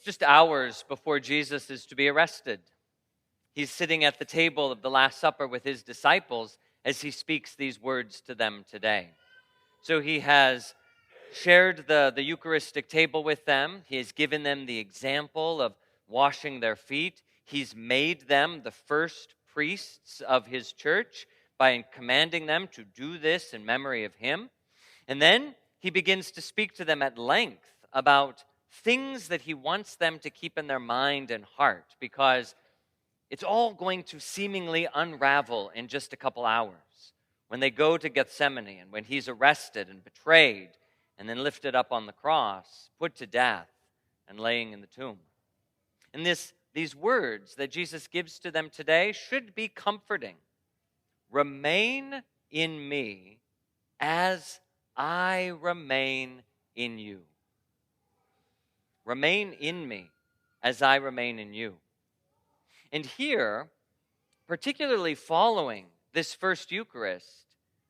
Just hours before Jesus is to be arrested, he's sitting at the table of the Last Supper with his disciples as he speaks these words to them today. So he has shared the Eucharistic table with them. He has given them the example of washing their feet. He's made them the first priests of his church by commanding them to do this in memory of him. And then he begins to speak to them at length about things that he wants them to keep in their mind and heart, because it's all going to seemingly unravel in just a couple hours when they go to Gethsemane and when he's arrested and betrayed and then lifted up on the cross, put to death, and laying in the tomb. And these words that Jesus gives to them today should be comforting. Remain in me as I remain in you. Remain in me as I remain in you. And here, particularly following this first Eucharist,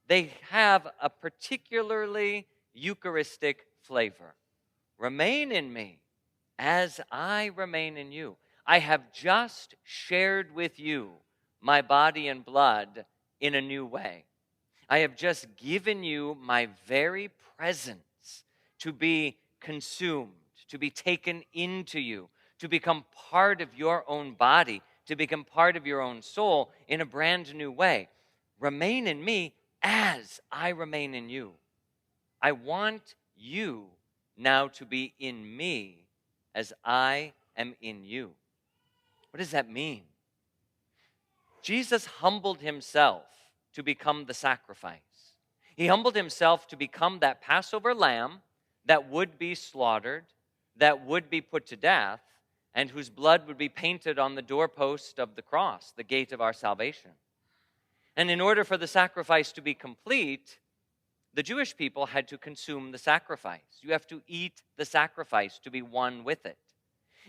they have a particularly Eucharistic flavor. Remain in me as I remain in you. I have just shared with you my body and blood in a new way. I have just given you my very presence to be consumed, to be taken into you, to become part of your own body, to become part of your own soul in a brand new way. Remain in me as I remain in you. I want you now to be in me as I am in you. What does that mean? Jesus humbled himself to become the sacrifice. He humbled himself to become that Passover lamb that would be slaughtered, that would be put to death, and whose blood would be painted on the doorpost of the cross, the gate of our salvation. And in order for the sacrifice to be complete, the Jewish people had to consume the sacrifice. You have to eat the sacrifice to be one with it.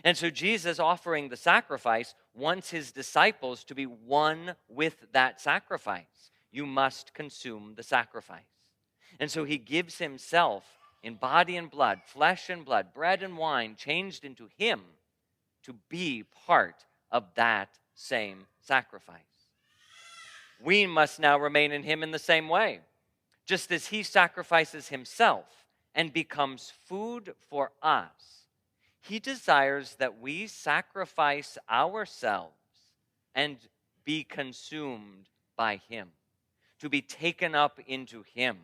And so Jesus, offering the sacrifice, wants his disciples to be one with that sacrifice. You must consume the sacrifice. And so he gives himself in body and blood, flesh and blood, bread and wine, changed into him to be part of that same sacrifice. We must now remain in him in the same way. Just as he sacrifices himself and becomes food for us, he desires that we sacrifice ourselves and be consumed by him, to be taken up into him,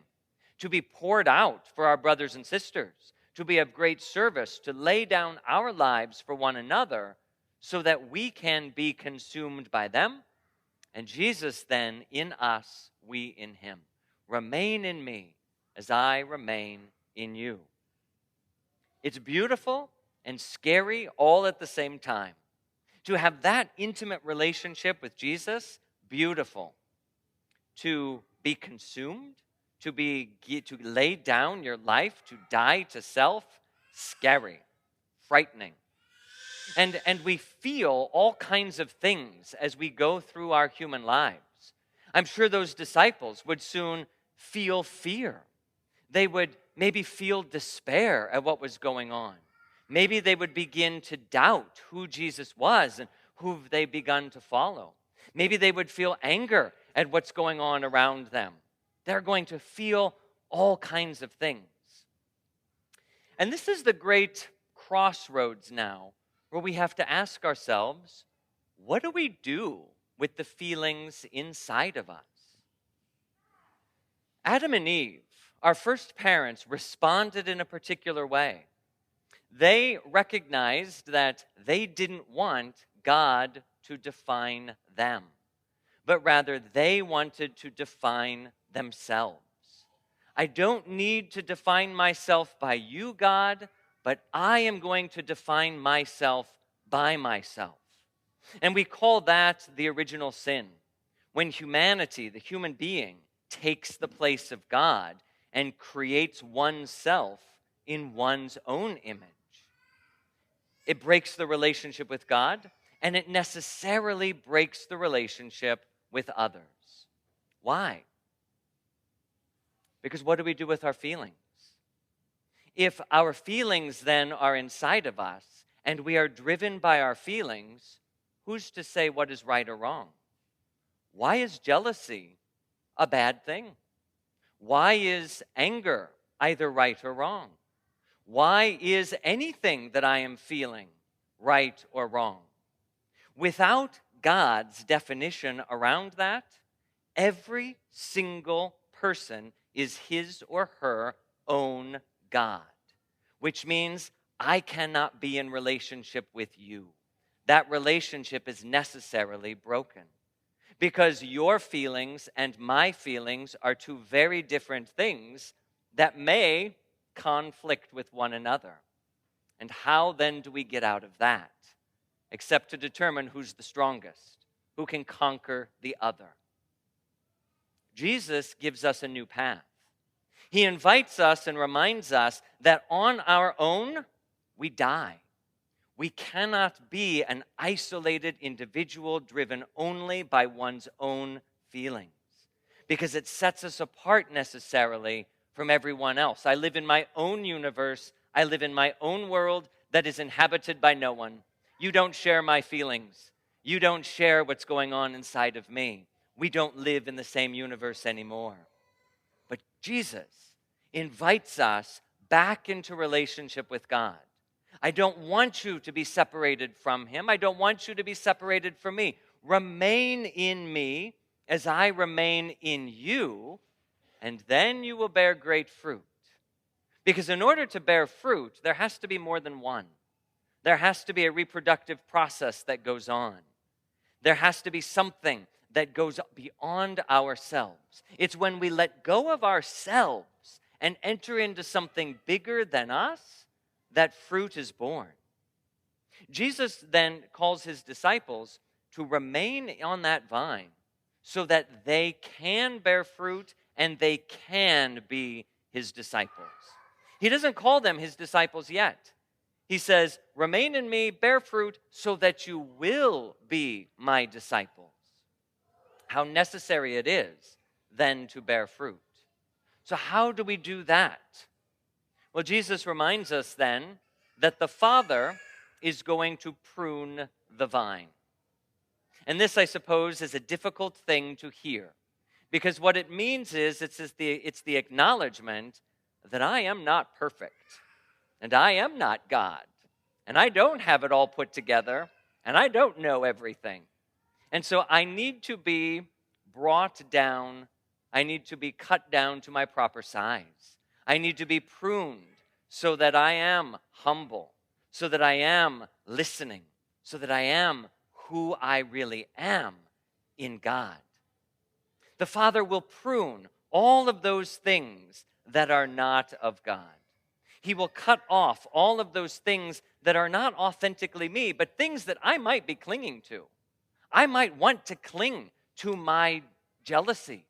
to be poured out for our brothers and sisters, to be of great service, to lay down our lives for one another so that we can be consumed by them, and Jesus then in us, we in him. Remain in me as I remain in you. It's beautiful and scary all at the same time. To have that intimate relationship with Jesus, beautiful. To be consumed, to lay down your life, to die to self, scary, frightening. And we feel all kinds of things as we go through our human lives. I'm sure those disciples would soon feel fear. They would maybe feel despair at what was going on. Maybe they would begin to doubt who Jesus was and who they begun to follow. Maybe they would feel anger at what's going on around them. They're going to feel all kinds of things. And this is the great crossroads now, where we have to ask ourselves, what do we do with the feelings inside of us? Adam and Eve, our first parents, responded in a particular way. They recognized that they didn't want God to define them, but rather they wanted to define themselves. I don't need to define myself by you, God, but I am going to define myself by myself. And we call that the original sin, when humanity, the human being, takes the place of God and creates oneself in one's own image. It breaks the relationship with God, and it necessarily breaks the relationship with others. Why? Because what do we do with our feelings? If our feelings then are inside of us, and we are driven by our feelings, who's to say what is right or wrong? Why is jealousy a bad thing? Why is anger either right or wrong? Why is anything that I am feeling right or wrong? Without God's definition around that, every single person is his or her own God, which means I cannot be in relationship with you. That relationship is necessarily broken because your feelings and my feelings are two very different things that may conflict with one another. And how then do we get out of that? Except to determine who's the strongest, who can conquer the other. Jesus gives us a new path. He invites us and reminds us that on our own, we die. We cannot be an isolated individual driven only by one's own feelings because it sets us apart necessarily from everyone else. I live in my own universe. I live in my own world that is inhabited by no one. You don't share my feelings. You don't share what's going on inside of me. We don't live in the same universe anymore. But Jesus invites us back into relationship with God. I don't want you to be separated from him. I don't want you to be separated from me. Remain in me as I remain in you, and then you will bear great fruit. Because in order to bear fruit, there has to be more than one. There has to be a reproductive process that goes on. There has to be something that goes beyond ourselves. It's when we let go of ourselves and enter into something bigger than us that fruit is born. Jesus then calls his disciples to remain on that vine so that they can bear fruit and they can be his disciples. He doesn't call them his disciples yet. He says, remain in me, bear fruit, so that you will be my disciples. How necessary it is then to bear fruit. So how do we do that? Well, Jesus reminds us then that the Father is going to prune the vine. And this, I suppose, is a difficult thing to hear because what it means is it's the acknowledgement that I am not perfect and I am not God and I don't have it all put together and I don't know everything. And so I need to be brought down. I need to be cut down to my proper size. I need to be pruned so that I am humble, so that I am listening, so that I am who I really am in God. The Father will prune all of those things that are not of God. He will cut off all of those things that are not authentically me, but things that I might be clinging to. I might want to cling to my jealousy.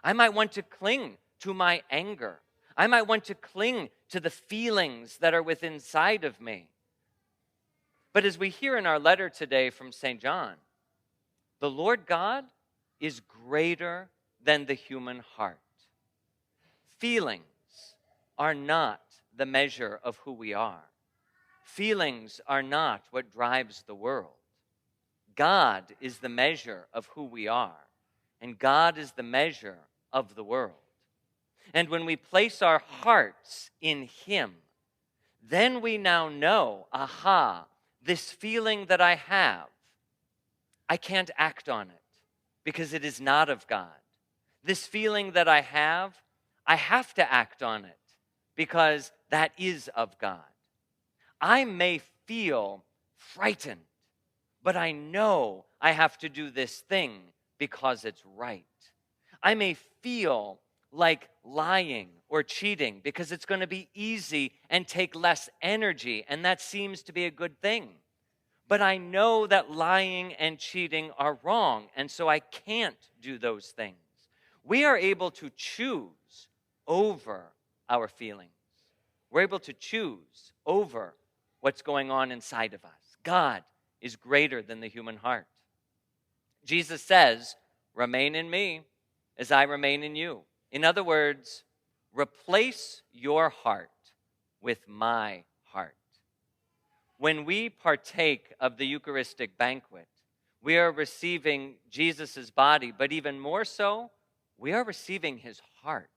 I might want to cling to my anger. I might want to cling to the feelings that are within inside of me. But as we hear in our letter today from St. John, the Lord God is greater than the human heart. Feelings are not the measure of who we are. Feelings are not what drives the world. God is the measure of who we are, and God is the measure of the world. And when we place our hearts in him, then we now know, aha, this feeling that I have, I can't act on it because it is not of God. This feeling that I have to act on it because that is of God. I may feel frightened, but I know I have to do this thing because it's right. I may feel like lying or cheating because it's going to be easy and take less energy, and that seems to be a good thing. But I know that lying and cheating are wrong, and so I can't do those things. We are able to choose over our feelings. We're able to choose over what's going on inside of us. God is greater than the human heart. Jesus says, remain in me as I remain in you. In other words, replace your heart with my heart. When we partake of the Eucharistic banquet, we are receiving Jesus' body, but even more so, we are receiving his heart.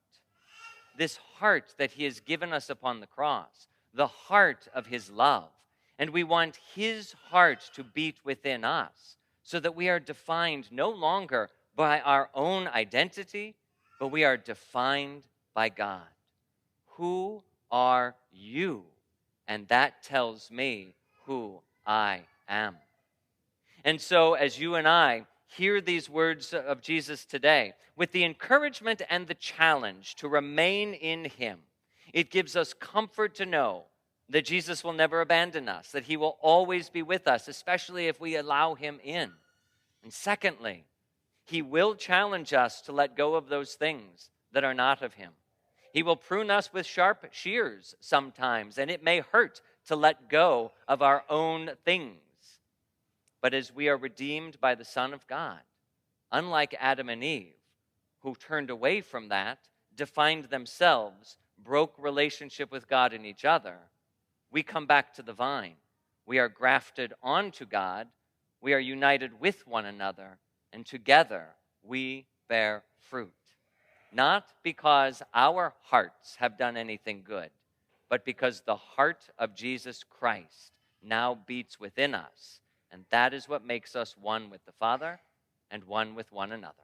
This heart that he has given us upon the cross, the heart of his love. And we want his heart to beat within us so that we are defined no longer by our own identity, but we are defined by God. Who are you? And that tells me who I am. And so, as you and I hear these words of Jesus today, with the encouragement and the challenge to remain in him, it gives us comfort to know that Jesus will never abandon us, that he will always be with us, especially if we allow him in. And secondly, he will challenge us to let go of those things that are not of him. He will prune us with sharp shears sometimes, and it may hurt to let go of our own things. But as we are redeemed by the Son of God, unlike Adam and Eve, who turned away from that, defined themselves, broke relationship with God and each other, we come back to the vine. We are grafted onto God. We are united with one another, and together we bear fruit. Not because our hearts have done anything good, but because the heart of Jesus Christ now beats within us. And that is what makes us one with the Father and one with one another.